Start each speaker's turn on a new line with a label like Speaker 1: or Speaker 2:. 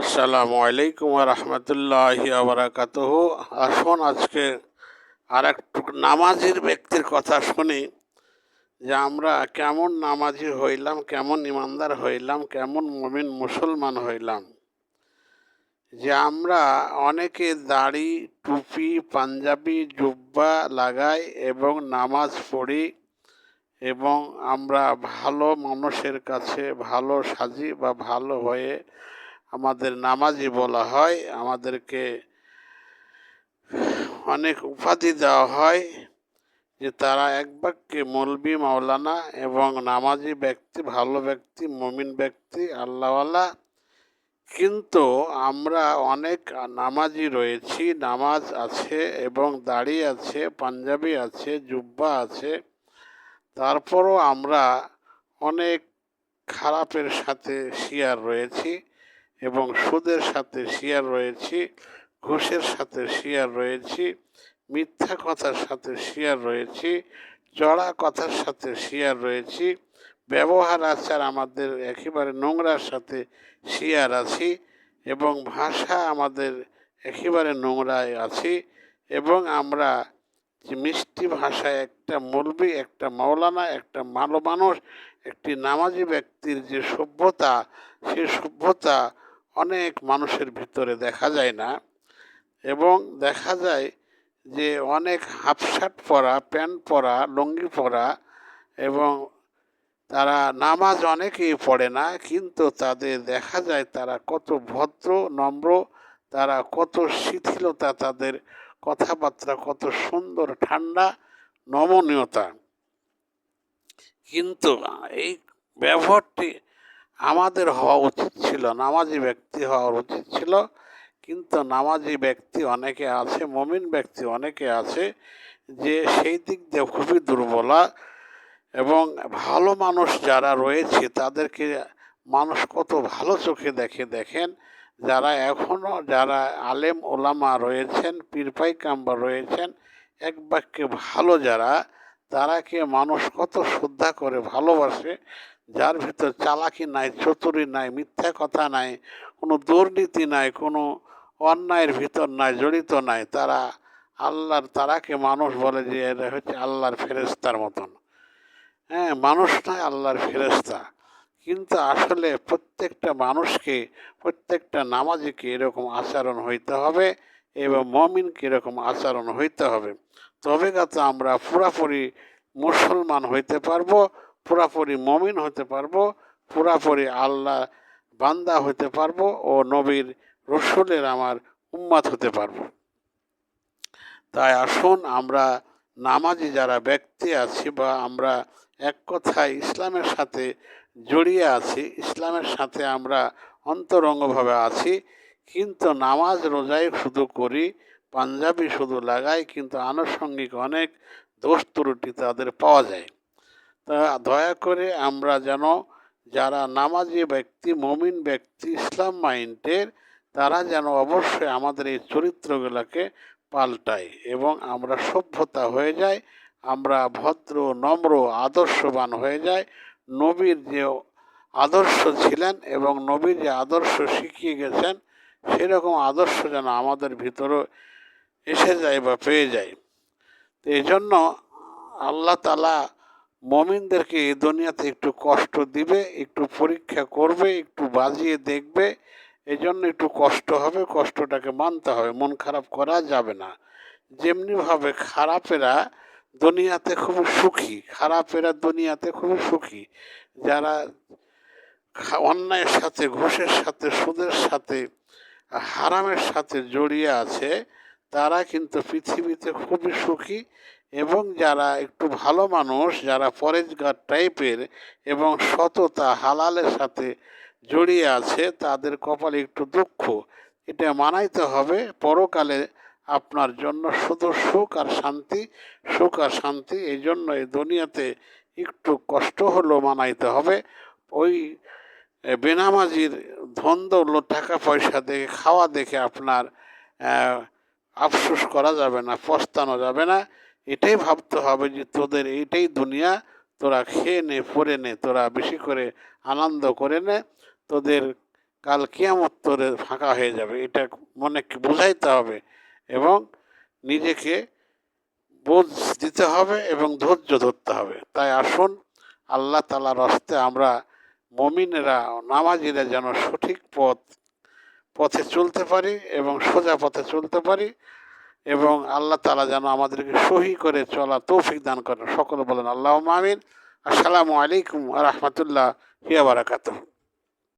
Speaker 1: আসসালামু আলাইকুম ওয়া রাহমাতুল্লাহি ওয়া বারাকাতুহু। আসুন আজকে আরেকটু নামাজের ব্যক্তির কথা শুনি যে আমরা কেমন নামাজি হইলাম, কেমন ইমানদার হইলাম, কেমন মুমিন মুসলমান হইলাম। যে আমরা অনেকে দাড়ি, টুপি, পাঞ্জাবি, জুব্বা লাগাই এবং নামাজ পড়ি এবং আমরা ভালো মানুষের কাছে ভালো সাজি বা ভালো হয়ে আমাদের নামাজি বলা হয়। আমাদেরকে অনেক উপাধি দেওয়া হয় যে তারা এক বাক্যে মৌলবি মাওলানা এবং নামাজি ব্যক্তি, ভালো ব্যক্তি, মুমিন ব্যক্তি, আল্লাহওয়ালা। কিন্তু আমরা অনেক নামাজি রয়েছি, নামাজ আছে এবং দাড়ি আছে, পাঞ্জাবি আছে, জুব্বা আছে, তারপরও আমরা অনেক খারাপের সাথে শিয়ার রয়েছি এবং সুদের সাথে শিয়ার রয়েছি, ঘুষের সাথে শিয়ার রয়েছি, মিথ্যা কথার সাথে শিয়ার রয়েছি, চড়া কথার সাথে শিয়ার রয়েছি, ব্যবহার আচার আমাদের একেবারে নোংরার সাথে শিয়ার আছি এবং ভাষা আমাদের একেবারে নোংরায় আছি এবং আমরা যে মিষ্টি ভাষায় একটা মৌলবি, একটা মাওলানা, একটা ভালো মানুষ, একটি নামাজি ব্যক্তির যে সভ্যতা, সে সভ্যতা অনেক মানুষের ভিতরে দেখা যায় না। এবং দেখা যায় যে অনেক হাফ শার্ট পরা, প্যান্ট পরা, লুঙ্গি পরা এবং তারা নামাজ অনেকেই পড়ে না, কিন্তু তাদের দেখা যায় তারা কত ভদ্র, নম্র, তারা কত শিথিলতা, তাদের কথাবার্তা কত সুন্দর, ঠান্ডা, নমনীয়তা। কিন্তু এই ব্যবহারটি আমাদের হওয়া উচিত ছিল, নামাজি ব্যক্তি হওয়ার উচিত ছিল। কিন্তু নামাজি ব্যক্তি অনেকে আছে, মুমিন ব্যক্তি অনেকে আছে যে সেই দিক দিয়ে খুবই দুর্বলা। এবং ভালো মানুষ যারা রয়েছে তাদেরকে মানুষ কত ভালো চোখে দেখে দেখেন। যারা এখনও যারা আলেম ওলামা রয়েছেন, পীর পাইকাম্বার রয়েছেন, এক বাক্যে ভালো যারা, তারাকে মানুষ কত শ্রদ্ধা করে ভালোবাসে। যার ভিতর চালাকি নাই, চতুরি নাই, মিথ্যা কথা নাই, কোনো দুর্নীতি নাই, কোনো অন্যায়ের ভিতর নাই, জড়িত নাই, তারা আল্লাহর, তারাকে মানুষ বলে যে এরা হচ্ছে আল্লাহর ফেরেশতার মতন। হ্যাঁ, মানুষ নয়, আল্লাহর ফেরেশতা। কিন্তু আসলে প্রত্যেকটা মানুষকে, প্রত্যেকটা নামাজিকে এরকম আচরণ হইতে হবে এবং মমিনকে এরকম আচরণ হইতে হবে। তবে তো আমরা পুরাপুরি মুসলমান হইতে পারবো, পুরাপুরি মমিন হতে পারবো, পুরাপুরি আল্লাহ বান্দা হতে পারবো ও নবীর রসুলের আমার উম্মাত হতে পারবো। তাই আসুন আমরা নামাজি যারা ব্যক্তি আছি বা আমরা এক কথায় ইসলামের সাথে জড়িয়ে আছি, ইসলামের সাথে আমরা অন্তরঙ্গভাবে আছি, কিন্তু নামাজ রোজাই শুধু করি, পাঞ্জাবি শুধু লাগাই, কিন্তু আনুষঙ্গিক অনেক দোষ ত্রুটি তাদের পাওয়া যায়। তা দয়া করে আমরা যেন, যারা নামাজি ব্যক্তি, মমিন ব্যক্তি, ইসলাম মাইন্ডের, তারা যেন অবশ্যই আমাদের এই চরিত্রগুলোকে পাল্টায় এবং আমরা সভ্যতা হয়ে যাই, আমরা ভদ্র, নম্র, আদর্শবান হয়ে যাই। নবীর যে আদর্শ ছিলেন এবং নবীর যে আদর্শ শিখিয়ে গেছেন, সেরকম আদর্শ যেন আমাদের ভিতরে এসে যায় বা পেয়ে যায়। তো এই জন্য আল্লাহ তাআলা মমিনদেরকে এই দুনিয়াতে একটু কষ্ট দিবে, একটু পরীক্ষা করবে, একটু বাজিয়ে দেখবে। এই জন্য একটু কষ্ট হবে, কষ্টটাকে মানতে হবে, মন খারাপ করা যাবে না। যেমনিভাবে খারাপেরা দুনিয়াতে খুবই সুখী, খারাপেরা দুনিয়াতে খুবই সুখী, যারা অন্যায়ের সাথে, ঘুষের সাথে, সুদের সাথে, হারামের সাথে জড়িয়ে আছে, তারা কিন্তু পৃথিবীতে খুবই সুখী। এবং যারা একটু ভালো মানুষ, যারা পরেজগার টাইপের এবং সততা হালালের সাথে জড়িয়ে আছে, তাদের কপালে একটু দুঃখ। এটা মানাইতে হবে। পরকালে আপনার জন্য শুধু সুখ আর শান্তি, সুখ আর শান্তি। এই জন্য এই দুনিয়াতে একটু কষ্ট হলেও মানাইতে হবে। ওই বেনামাজির ধন দৌলত, টাকা পয়সা দেখে, খাওয়া দেখে আপনার আফসোস করা যাবে না, পস্তানো যাবে না। এটাই ভাবতে হবে যে তোদের এইটাই দুনিয়া, তোরা খেয়ে নে, পরে নে, তোরা বেশি করে আনন্দ করে নে, তোদের কাল কিয়ামত তোরে ফাঁকা হয়ে যাবে, এটা মনে বোঝাইতে হবে এবং নিজেকে বোঝ দিতে হবে এবং ধৈর্য ধরতে হবে। তাই আসুন আল্লাহ তাআলার হস্তে আমরা মুমিনেরা নামাজিরা যেন সঠিক পথে চলতে পারি এবং সোজা পথে চলতে পারি এবং আল্লাহ তাআলা যেন আমাদেরকে সহি করে চলা তৌফিক দান করেন। সকলে বলেন আল্লাহুম্মা আমিন। আসসালামু আলাইকুম ওয়া রাহমাতুল্লাহি ওয়া বারাকাতুহু।